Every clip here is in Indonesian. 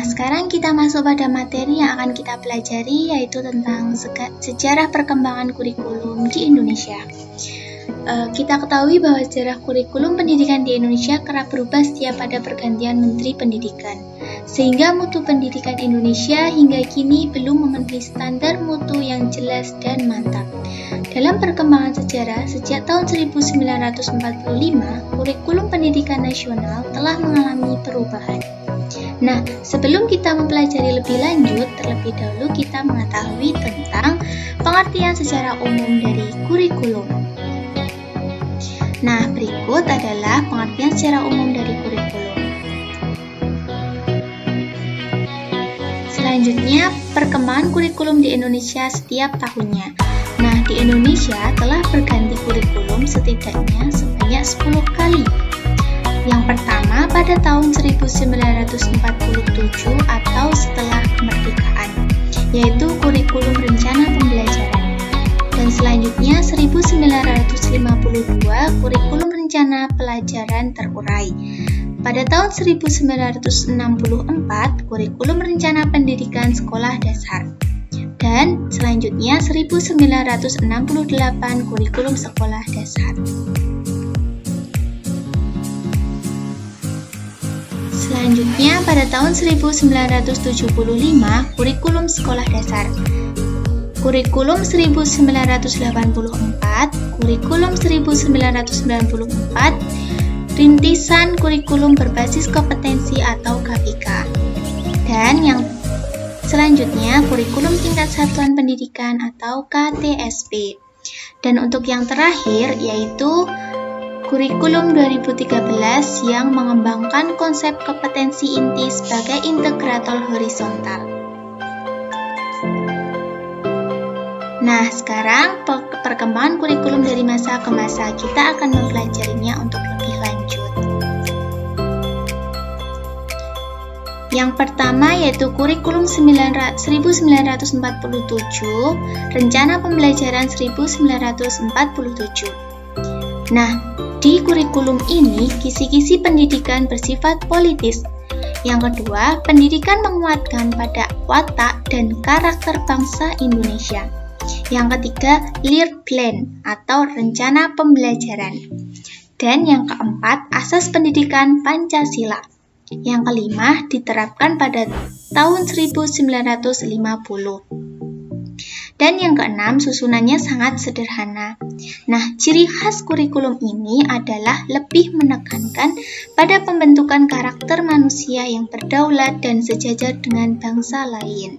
Nah, sekarang kita masuk pada materi yang akan kita pelajari, yaitu tentang sejarah perkembangan kurikulum di Indonesia. Kita ketahui bahwa sejarah kurikulum pendidikan di Indonesia kerap berubah setiap pada pergantian Menteri Pendidikan, sehingga mutu pendidikan Indonesia hingga kini belum memenuhi standar mutu yang jelas dan mantap. Dalam perkembangan sejarah, sejak tahun 1945, kurikulum pendidikan nasional telah mengalami perubahan. Nah, sebelum kita mempelajari lebih lanjut, terlebih dahulu kita mengetahui tentang pengertian secara umum dari kurikulum. Nah, berikut adalah pengertian secara umum dari kurikulum. Selanjutnya, perkembangan kurikulum di Indonesia setiap tahunnya. Nah, di Indonesia telah berganti kurikulum setidaknya sebanyak 10 kali. Yang pertama pada tahun 1947 atau setelah kemerdekaan, yaitu kurikulum rencana pembelajaran. Dan selanjutnya 1952 kurikulum rencana pelajaran terurai. Pada tahun 1964 kurikulum rencana pendidikan sekolah dasar. Dan selanjutnya 1968 kurikulum sekolah dasar. Selanjutnya pada tahun 1975 kurikulum sekolah dasar. Kurikulum 1984, kurikulum 1994, rintisan kurikulum berbasis kompetensi atau KBK. Dan yang selanjutnya kurikulum tingkat satuan pendidikan atau KTSP. Dan untuk yang terakhir yaitu kurikulum 2013 yang mengembangkan konsep kompetensi inti sebagai integrator horizontal. Nah, sekarang perkembangan kurikulum dari masa ke masa kita akan mempelajarinya untuk lebih lanjut. Yang pertama yaitu kurikulum 1947, rencana pembelajaran 1947. Nah, di kurikulum ini kisi-kisi pendidikan bersifat politis. Yang kedua, pendidikan menguatkan pada watak dan karakter bangsa Indonesia. Yang ketiga, Leerplan atau rencana pembelajaran. Dan yang keempat, asas pendidikan Pancasila. Yang kelima, diterapkan pada tahun 1950. Dan yang keenam, susunannya sangat sederhana. Nah, ciri khas kurikulum ini adalah lebih menekankan pada pembentukan karakter manusia yang berdaulat dan sejajar dengan bangsa lain.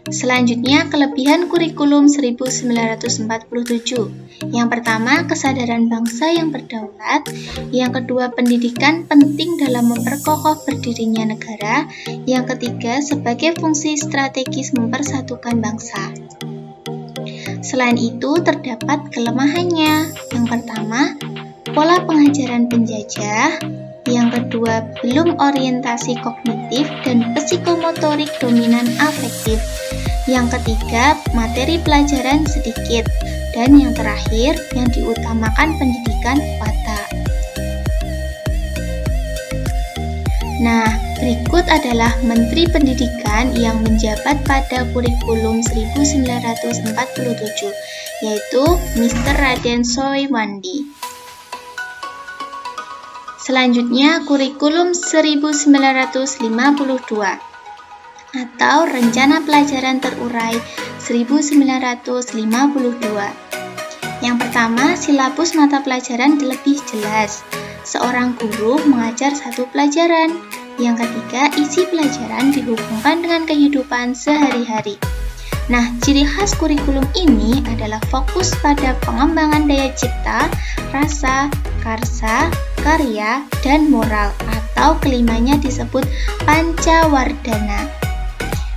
Selanjutnya, kelebihan kurikulum 1947. Yang pertama, kesadaran bangsa yang berdaulat. Yang kedua, pendidikan penting dalam memperkokoh berdirinya negara. Yang ketiga, sebagai fungsi strategis mempersatukan bangsa. Selain itu, terdapat kelemahannya. Yang pertama, pola pengajaran penjajah. Yang kedua, belum orientasi kognitif dan psikomotorik dominan afektif. Yang ketiga, materi pelajaran sedikit. Dan yang terakhir, yang diutamakan pendidikan watak. Nah, berikut adalah Menteri Pendidikan yang menjabat pada kurikulum 1947, yaitu Mr. Raden Soewandi. Selanjutnya, kurikulum 1952 atau rencana pelajaran terurai 1952. Yang pertama, silabus mata pelajaran lebih jelas. Seorang guru mengajar satu pelajaran. Yang ketiga, isi pelajaran dihubungkan dengan kehidupan sehari-hari. Nah, ciri khas kurikulum ini adalah fokus pada pengembangan daya cipta, rasa, karsa, karya, dan moral, atau kelimanya disebut Pancawardhana.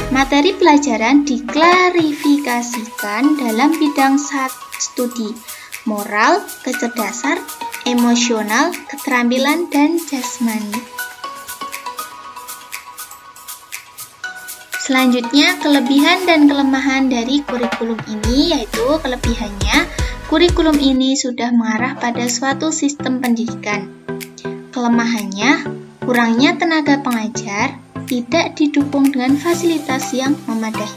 Materi pelajaran diklarifikasikan dalam bidang studi, moral, kecerdasan, emosional, keterampilan, dan jasmani. Selanjutnya, kelebihan dan kelemahan dari kurikulum ini, yaitu kelebihannya, kurikulum ini sudah mengarah pada suatu sistem pendidikan. Kelemahannya, Kurangnya tenaga pengajar tidak didukung dengan fasilitas yang memadai.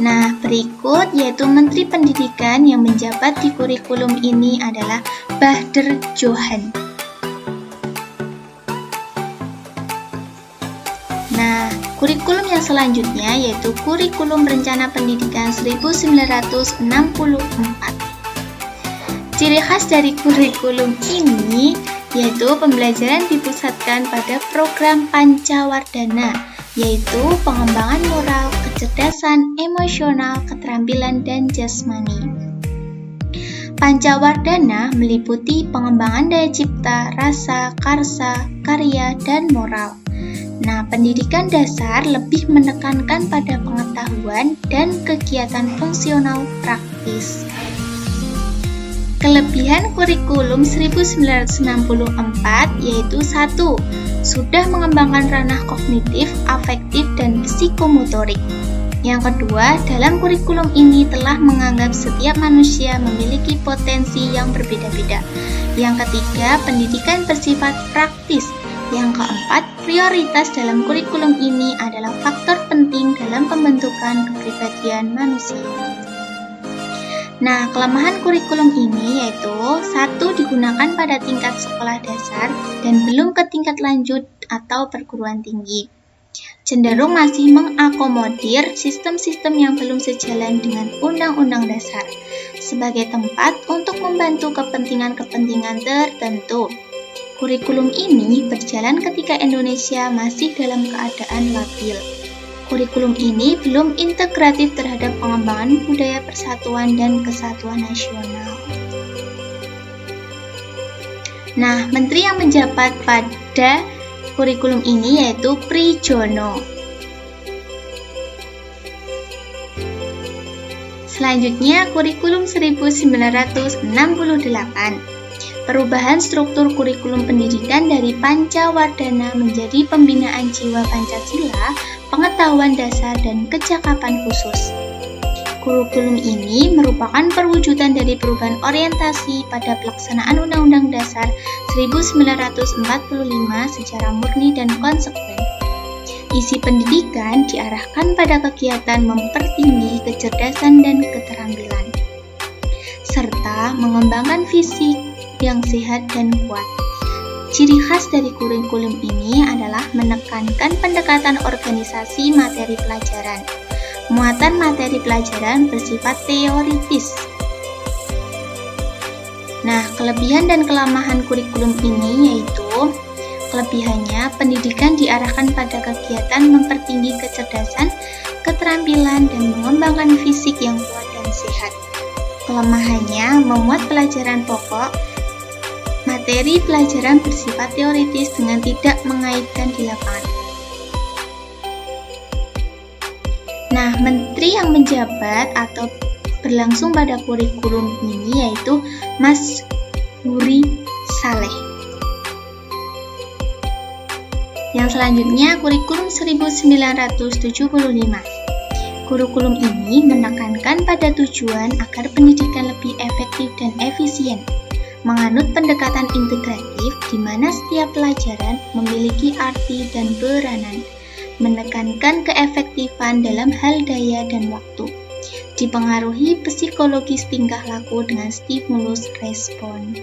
Nah, berikut yaitu Menteri Pendidikan yang menjabat di kurikulum ini adalah Bahdar Johan. Nah, kurikulum yang selanjutnya yaitu Kurikulum Rencana Pendidikan 1964. Ciri khas dari kurikulum ini yaitu pembelajaran dipusatkan pada program Pancawardhana, yaitu pengembangan moral, kecerdasan, emosional, keterampilan, dan jasmani. Pancawardhana meliputi pengembangan daya cipta, rasa, karsa, karya, dan moral. Nah, pendidikan dasar lebih menekankan pada pengetahuan dan kegiatan fungsional praktis. Kelebihan kurikulum 1964 yaitu 1. Sudah mengembangkan ranah kognitif, afektif, dan psikomotorik. Yang kedua, dalam kurikulum ini telah menganggap setiap manusia memiliki potensi yang berbeda-beda. Yang ketiga, pendidikan bersifat praktis. Yang keempat, prioritas dalam kurikulum ini adalah faktor penting dalam pembentukan kepribadian manusia. Nah, kelemahan kurikulum ini yaitu 1. Digunakan pada tingkat sekolah dasar dan belum ke tingkat lanjut atau perguruan tinggi. Cenderung masih mengakomodir sistem-sistem yang belum sejalan dengan Undang-Undang Dasar sebagai tempat untuk membantu kepentingan-kepentingan tertentu. Kurikulum ini berjalan ketika Indonesia masih dalam keadaan labil. Kurikulum ini belum integratif terhadap pengembangan budaya persatuan dan kesatuan nasional. Nah, menteri yang menjabat pada kurikulum ini yaitu Prijono. Selanjutnya, kurikulum 1968. Perubahan struktur kurikulum pendidikan dari Pancawardhana menjadi pembinaan jiwa Pancasila, pengetahuan dasar, dan kecakapan khusus. Kurikulum ini merupakan perwujudan dari perubahan orientasi pada pelaksanaan Undang-Undang Dasar 1945 secara murni dan konsekuen. Isi pendidikan diarahkan pada kegiatan mempertinggi kecerdasan dan keterampilan, serta mengembangkan fisik yang sehat dan kuat. Ciri khas dari kurikulum ini adalah menekankan pendekatan organisasi materi pelajaran. Muatan materi pelajaran bersifat teoritis. Nah, kelebihan dan kelemahan kurikulum ini yaitu kelebihannya, pendidikan diarahkan pada kegiatan mempertinggi kecerdasan, keterampilan, dan mengembangkan fisik yang kuat dan sehat. Kelemahannya, memuat pelajaran pokok, materi pelajaran bersifat teoritis dengan tidak mengaitkan di lapangan. Nah, menteri yang menjabat atau berlangsung pada kurikulum ini yaitu Mas Huri Saleh. Yang selanjutnya, kurikulum 1975. Kurikulum ini menekankan pada tujuan agar pendidikan lebih efektif dan efisien, menganut pendekatan integratif di mana setiap pelajaran memiliki arti dan peranan, menekankan keefektifan dalam hal daya dan waktu, dipengaruhi psikologis tingkah laku dengan stimulus respon.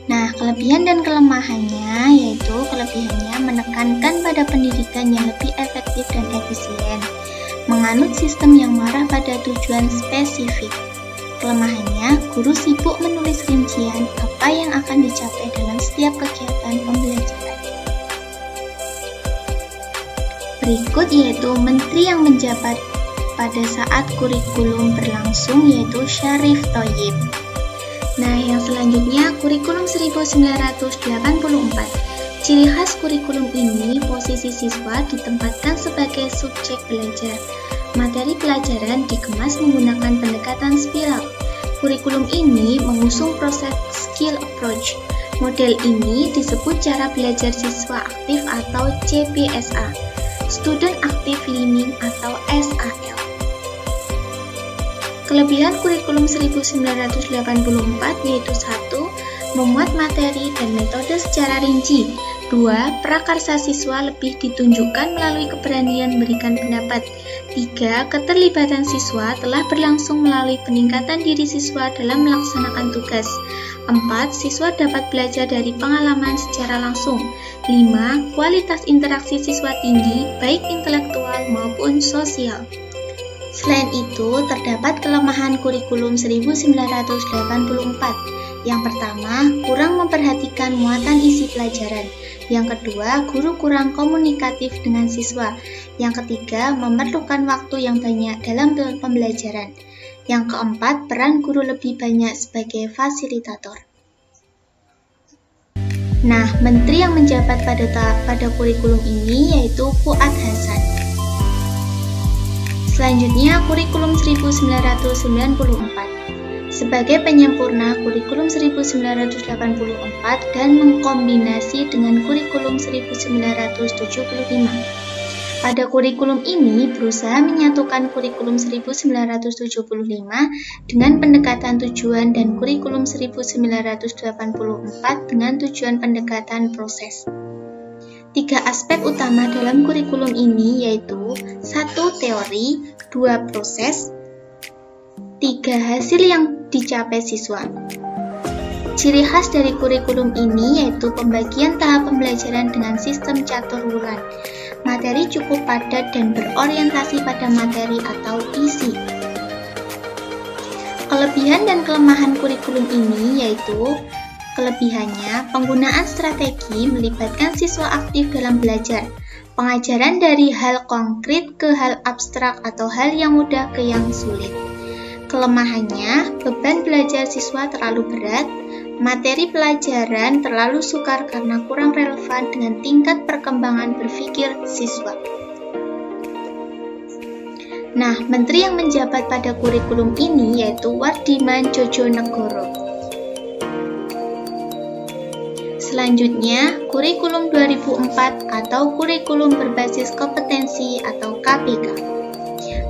Nah, kelebihan dan kelemahannya yaitu kelebihannya menekankan pada pendidikan yang lebih efektif dan efisien, menganut sistem yang mengarah pada tujuan spesifik. Kelemahannya, guru sibuk menulis rincian apa yang akan dicapai dalam setiap kegiatan pembelajaran. Berikut yaitu menteri yang menjabat pada saat kurikulum berlangsung yaitu Syarif Thoyyib. Nah, yang selanjutnya kurikulum 1984. Ciri khas kurikulum ini, posisi siswa ditempatkan sebagai subjek belajar. Materi pelajaran dikemas menggunakan pendekatan spiral. Kurikulum ini mengusung proses skill approach. Model ini disebut cara belajar siswa aktif atau CPSA, Student Active Learning atau SAL. Kelebihan kurikulum 1984 yaitu 1. memuat materi dan metode secara rinci. 2. Prakarsa siswa lebih ditunjukkan melalui keberanian memberikan pendapat. 3. Keterlibatan siswa telah berlangsung melalui peningkatan diri siswa dalam melaksanakan tugas. 4. Siswa dapat belajar dari pengalaman secara langsung. 5. Kualitas interaksi siswa tinggi, baik intelektual maupun sosial. Selain itu, terdapat kelemahan kurikulum 1984. Yang pertama, kurang memperhatikan muatan isi pelajaran. Yang kedua, guru kurang komunikatif dengan siswa. Yang ketiga, memerlukan waktu yang banyak dalam pembelajaran. Yang keempat, peran guru lebih banyak sebagai fasilitator. Nah, menteri yang menjabat pada kurikulum ini yaitu Fuad Hasan. Selanjutnya, kurikulum 1994. Sebagai penyempurna kurikulum 1984 dan mengkombinasi dengan kurikulum 1975. Pada kurikulum ini berusaha menyatukan kurikulum 1975 dengan pendekatan tujuan dan kurikulum 1984 dengan tujuan pendekatan proses. 3 aspek utama dalam kurikulum ini yaitu 1. Teori, 2. Proses, 3. Hasil yang dicapai siswa. Ciri khas dari kurikulum ini yaitu pembagian tahap pembelajaran dengan sistem catur bulan. Materi cukup padat dan berorientasi pada materi atau isi. Kelebihan dan kelemahan kurikulum ini yaitu kelebihannya, penggunaan strategi melibatkan siswa aktif dalam belajar. Pengajaran dari hal konkret ke hal abstrak atau hal yang mudah ke yang sulit. Kelemahannya, beban belajar siswa terlalu berat, materi pelajaran terlalu sukar karena kurang relevan dengan tingkat perkembangan berpikir siswa. Nah, menteri yang menjabat pada kurikulum ini yaitu Wardiman Djojonegoro. Selanjutnya, kurikulum 2004 atau kurikulum berbasis kompetensi atau KBK.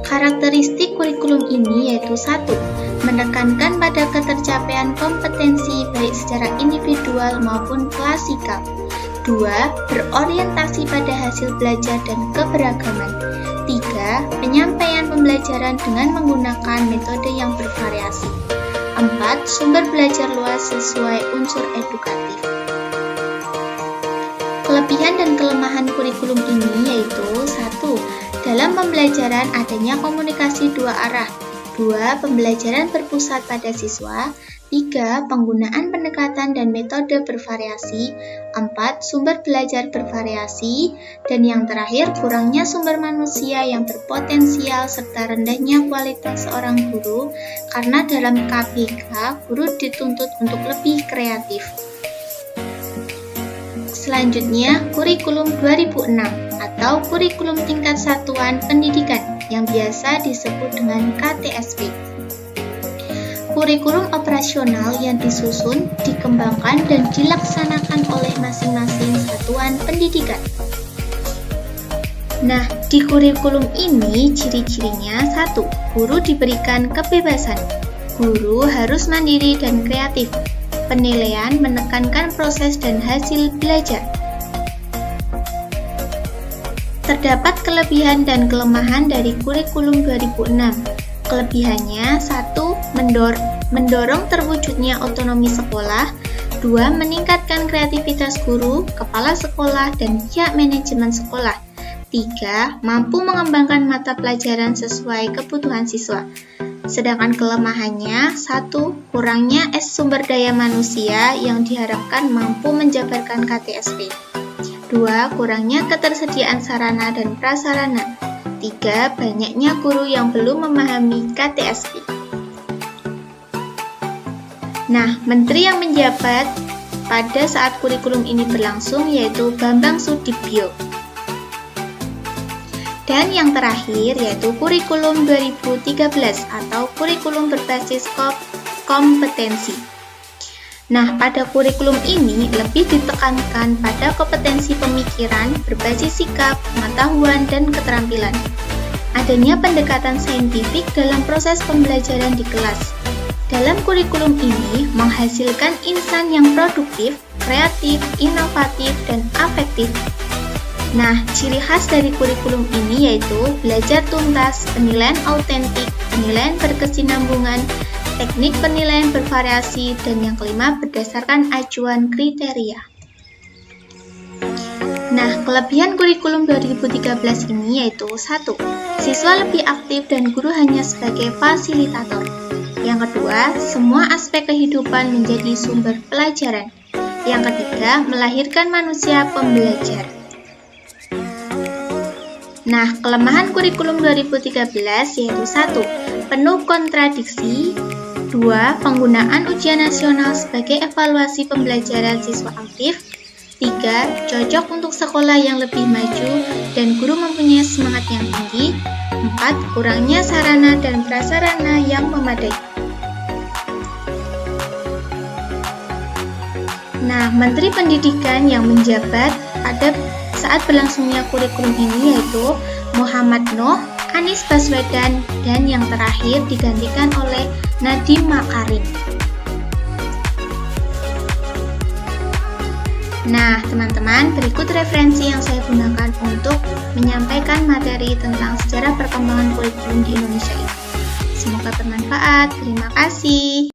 Karakteristik kurikulum ini yaitu 1. Menekankan pada ketercapaian kompetensi baik secara individual maupun klasikal. 2. Berorientasi pada hasil belajar dan keberagaman. 3. Penyampaian pembelajaran dengan menggunakan metode yang bervariasi. 4. Sumber belajar luas sesuai unsur edukatif. Kelebihan dan kelemahan kurikulum ini yaitu 1. Dalam pembelajaran adanya komunikasi dua arah. 2. Pembelajaran berpusat pada siswa. 3. Penggunaan pendekatan dan metode bervariasi. 4. Sumber belajar bervariasi. Dan yang terakhir, kurangnya sumber manusia yang berpotensial serta rendahnya kualitas seorang guru karena dalam KBK, guru dituntut untuk lebih kreatif. Selanjutnya, kurikulum 2006 atau kurikulum tingkat satuan pendidikan yang biasa disebut dengan KTSP. Kurikulum operasional yang disusun, dikembangkan, dan dilaksanakan oleh masing-masing satuan pendidikan. Nah, di kurikulum ini ciri-cirinya 1. Guru diberikan kebebasan. Guru harus mandiri dan kreatif. Penilaian menekankan proses dan hasil belajar. Terdapat kelebihan dan kelemahan dari kurikulum 2006. Kelebihannya 1. Mendorong terwujudnya otonomi sekolah. 2. Meningkatkan kreativitas guru, kepala sekolah, dan pihak manajemen sekolah. 3. Mampu mengembangkan mata pelajaran sesuai kebutuhan siswa. Sedangkan kelemahannya 1. Kurangnya sumber daya manusia yang diharapkan mampu menjabarkan KTSP. 2. Kurangnya ketersediaan sarana dan prasarana. 3. Banyaknya guru yang belum memahami KTSP. Nah, menteri yang menjabat pada saat kurikulum ini berlangsung yaitu Bambang Sudibyo. Dan yang terakhir yaitu kurikulum 2013 atau kurikulum berbasis kompetensi. Nah, pada kurikulum ini lebih ditekankan pada kompetensi pemikiran berbasis sikap, pengetahuan, dan keterampilan. Adanya pendekatan saintifik dalam proses pembelajaran di kelas. Dalam kurikulum ini menghasilkan insan yang produktif, kreatif, inovatif, dan afektif. Nah, ciri khas dari kurikulum ini yaitu belajar tuntas, penilaian autentik, penilaian berkesinambungan, teknik penilaian bervariasi, dan yang kelima berdasarkan acuan kriteria. Nah, kelebihan kurikulum 2013 ini yaitu 1. Siswa lebih aktif dan guru hanya sebagai fasilitator. Yang kedua, semua aspek kehidupan menjadi sumber pelajaran. Yang ketiga, melahirkan manusia pembelajar. Nah, kelemahan kurikulum 2013 yaitu 1. Penuh kontradiksi. 2. Penggunaan ujian nasional sebagai evaluasi pembelajaran siswa aktif. 3. Cocok untuk sekolah yang lebih maju dan guru mempunyai semangat yang tinggi. 4. Kurangnya sarana dan prasarana yang memadai. Nah, Menteri Pendidikan yang menjabat pada saat berlangsungnya kurikulum ini yaitu Muhammad Nuh, Anies Baswedan, dan yang terakhir digantikan oleh Nadiem Makarim. Nah, teman-teman, berikut referensi yang saya gunakan untuk menyampaikan materi tentang sejarah perkembangan kurikulum di Indonesia ini. Semoga bermanfaat. Terima kasih.